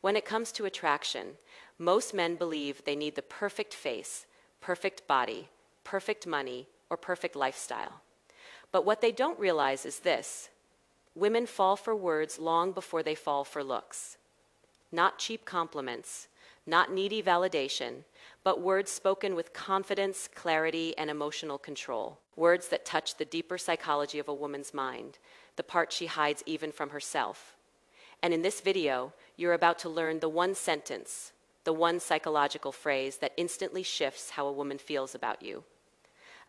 When it comes to attraction, most men believe they need the perfect face, perfect body, perfect money, or perfect lifestyle. But what they don't realize is this: women fall for words long before they fall for looks. Not cheap compliments, not needy validation, but words spoken with confidence, clarity, and emotional control. Words that touch the deeper psychology of a woman's mind, the part she hides even from herself. And in this video, you're about to learn the one sentence, the one psychological phrase that instantly shifts how a woman feels about you.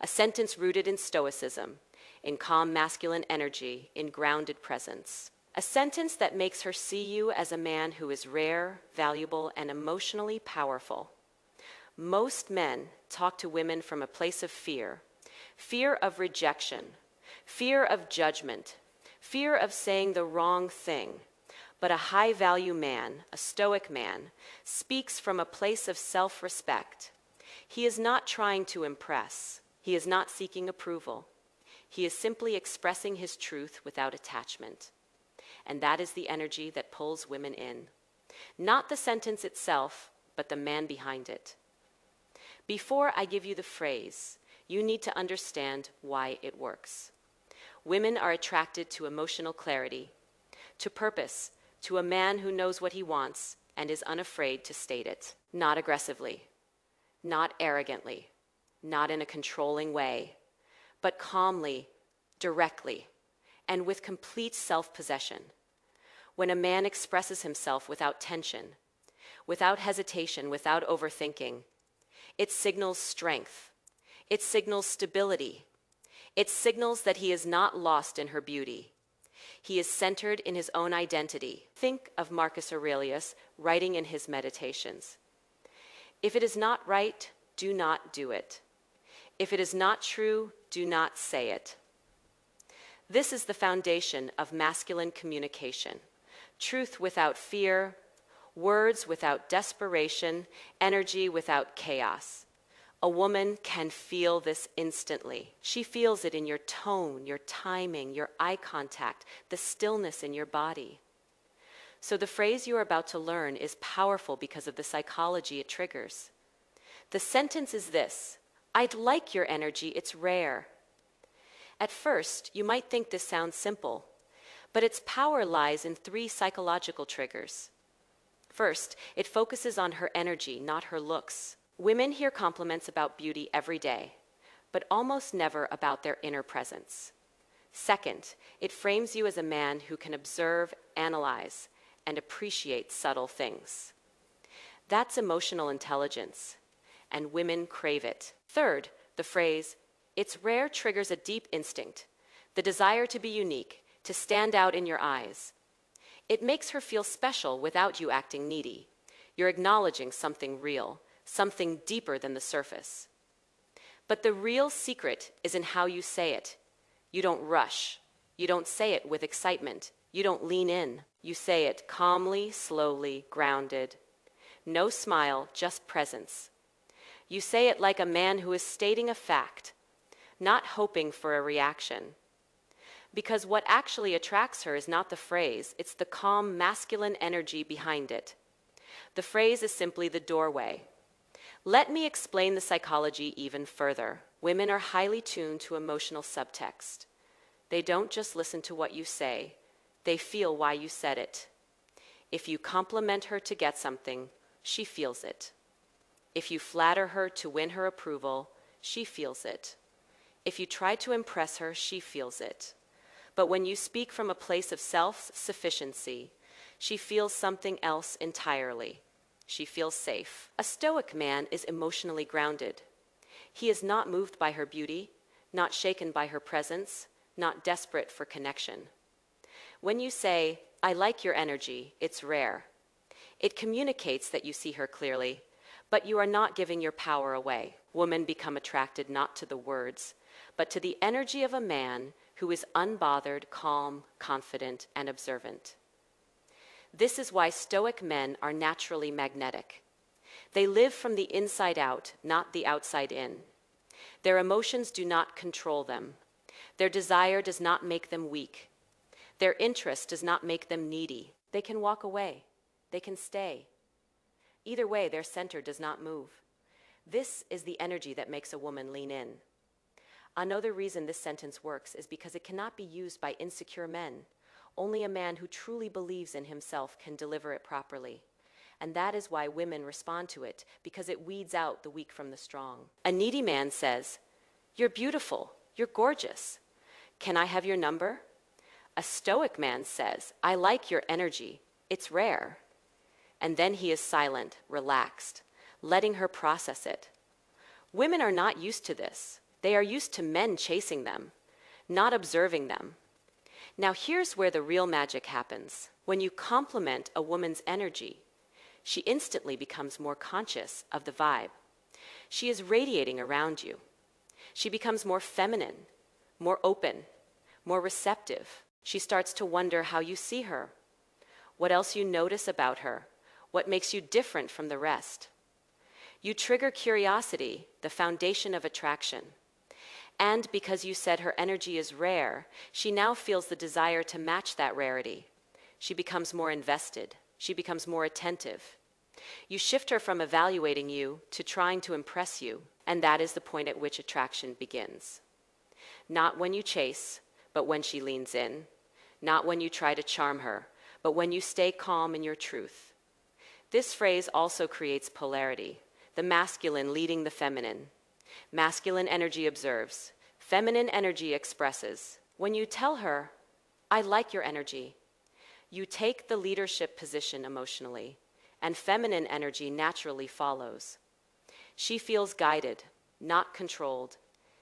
A sentence rooted in Stoicism, in calm masculine energy, in grounded presence. A sentence that makes her see you as a man who is rare, valuable, and emotionally powerful. Most men talk to women from a place of fear. Fear of rejection, fear of judgment, fear of saying the wrong thing. But a high-value man, a Stoic man, speaks from a place of self-respect. He is not trying to impress. He is not seeking approval. He is simply expressing his truth without attachment. And that is the energy that pulls women in. Not the sentence itself, but the man behind it. Before I give you the phrase, you need to understand why it works. Women are attracted to emotional clarity, to purpose, to a man who knows what he wants and is unafraid to state it. Not aggressively, not arrogantly, not in a controlling way, but calmly, directly, and with complete self-possession. When a man expresses himself without tension, without hesitation, without overthinking, it signals strength. It signals stability. It signals that he is not lost in her beauty. He is centered in his own identity. Think of Marcus Aurelius writing in his Meditations. If it is not right, do not do it. If it is not true, do not say it. This is the foundation of masculine communication. Truth without fear, words without desperation, energy without chaos. A woman can feel this instantly. She feels it in your tone, your timing, your eye contact, the stillness in your body. So the phrase you are about to learn is powerful because of the psychology it triggers. The sentence is this: I'd like your energy, it's rare. At first, you might think this sounds simple, but its power lies in 3 psychological triggers. First, it focuses on her energy, not her looks. Women hear compliments about beauty every day, but almost never about their inner presence. Second, it frames you as a man who can observe, analyze, and appreciate subtle things. That's emotional intelligence, and women crave it. Third, the phrase, "It's rare," triggers a deep instinct, the desire to be unique, to stand out in your eyes. It makes her feel special without you acting needy. You're acknowledging something real, something deeper than the surface. But the real secret is in how you say it. You don't rush. You don't say it with excitement. You don't lean in. You say it calmly, slowly, grounded. No smile, just presence. You say it like a man who is stating a fact, not hoping for a reaction. Because what actually attracts her is not the phrase, it's the calm masculine energy behind it. The phrase is simply the doorway. Let me explain the psychology even further. Women are highly tuned to emotional subtext. They don't just listen to what you say, they feel why you said it. If you compliment her to get something, she feels it. If you flatter her to win her approval, she feels it. If you try to impress her, she feels it. But when you speak from a place of self-sufficiency, she feels something else entirely. She feels safe. A Stoic man is emotionally grounded. He is not moved by her beauty, not shaken by her presence, not desperate for connection. When you say, "I like your energy," it's rare. It communicates that you see her clearly, but you are not giving your power away. Women become attracted not to the words, but to the energy of a man who is unbothered, calm, confident, and observant. This is why Stoic men are naturally magnetic. They live from the inside out, not the outside in. Their emotions do not control them. Their desire does not make them weak. Their interest does not make them needy. They can walk away. they can stay. Either way, their center does not move. This is the energy that makes a woman lean in. Another reason this sentence works is because it cannot be used by insecure men. Only a man who truly believes in himself can deliver it properly. And that is why women respond to it, because it weeds out the weak from the strong. A needy man says, "You're beautiful, you're gorgeous. Can I have your number?" A stoic man says, "I like your energy, it's rare." And then he is silent, relaxed, letting her process it. Women are not used to this. They are used to men chasing them, not observing them. Now here's where the real magic happens. When you compliment a woman's energy, she instantly becomes more conscious of the vibe. She is radiating around you. She becomes more feminine, more open, more receptive. She starts to wonder how you see her, what else you notice about her, what makes you different from the rest. You trigger curiosity, the foundation of attraction. And because you said her energy is rare, she now feels the desire to match that rarity. She becomes more invested. She becomes more attentive. You shift her from evaluating you to trying to impress you, and that is the point at which attraction begins. Not when you chase, but when she leans in. Not when you try to charm her, but when you stay calm in your truth. This phrase also creates polarity, the masculine leading the feminine. Masculine energy observes. Feminine energy expresses. When you tell her, "I like your energy," you take the leadership position emotionally, and feminine energy naturally follows. She feels guided, not controlled,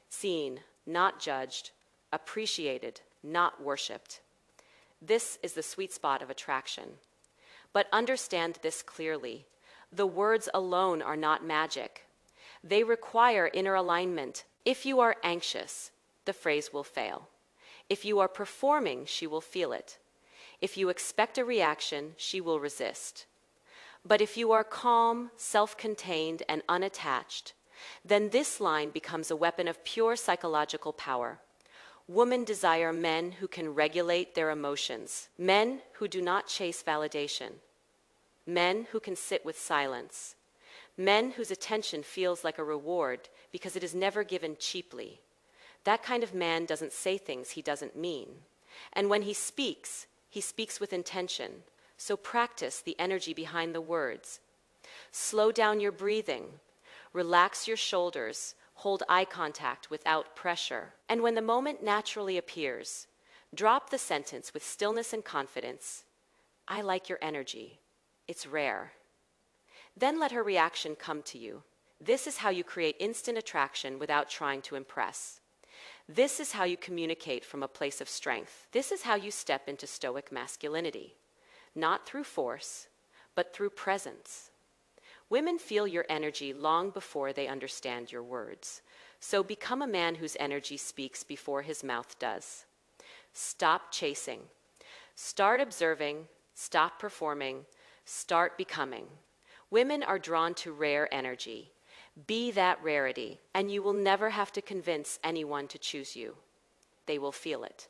seen, not judged, appreciated, not worshipped. This is the sweet spot of attraction. But understand this clearly. The words alone are not magic. They require inner alignment. If you are anxious, the phrase will fail. If you are performing, she will feel it. If you expect a reaction, she will resist. But if you are calm, self-contained, and unattached, then this line becomes a weapon of pure psychological power. Women desire men who can regulate their emotions, men who do not chase validation, men who can sit with silence, men whose attention feels like a reward because it is never given cheaply. That kind of man doesn't say things he doesn't mean. And when he speaks with intention. So practice the energy behind the words. Slow down your breathing. Relax your shoulders. Hold eye contact without pressure. And when the moment naturally appears, drop the sentence with stillness and confidence. "I like your energy. It's rare." Then let her reaction come to you. This is how you create instant attraction without trying to impress. This is how you communicate from a place of strength. This is how you step into stoic masculinity. Not through force, but through presence. Women feel your energy long before they understand your words. So become a man whose energy speaks before his mouth does. Stop chasing. Start observing. Stop performing. Start becoming. Women are drawn to rare energy. Be that rarity, and you will never have to convince anyone to choose you. They will feel it.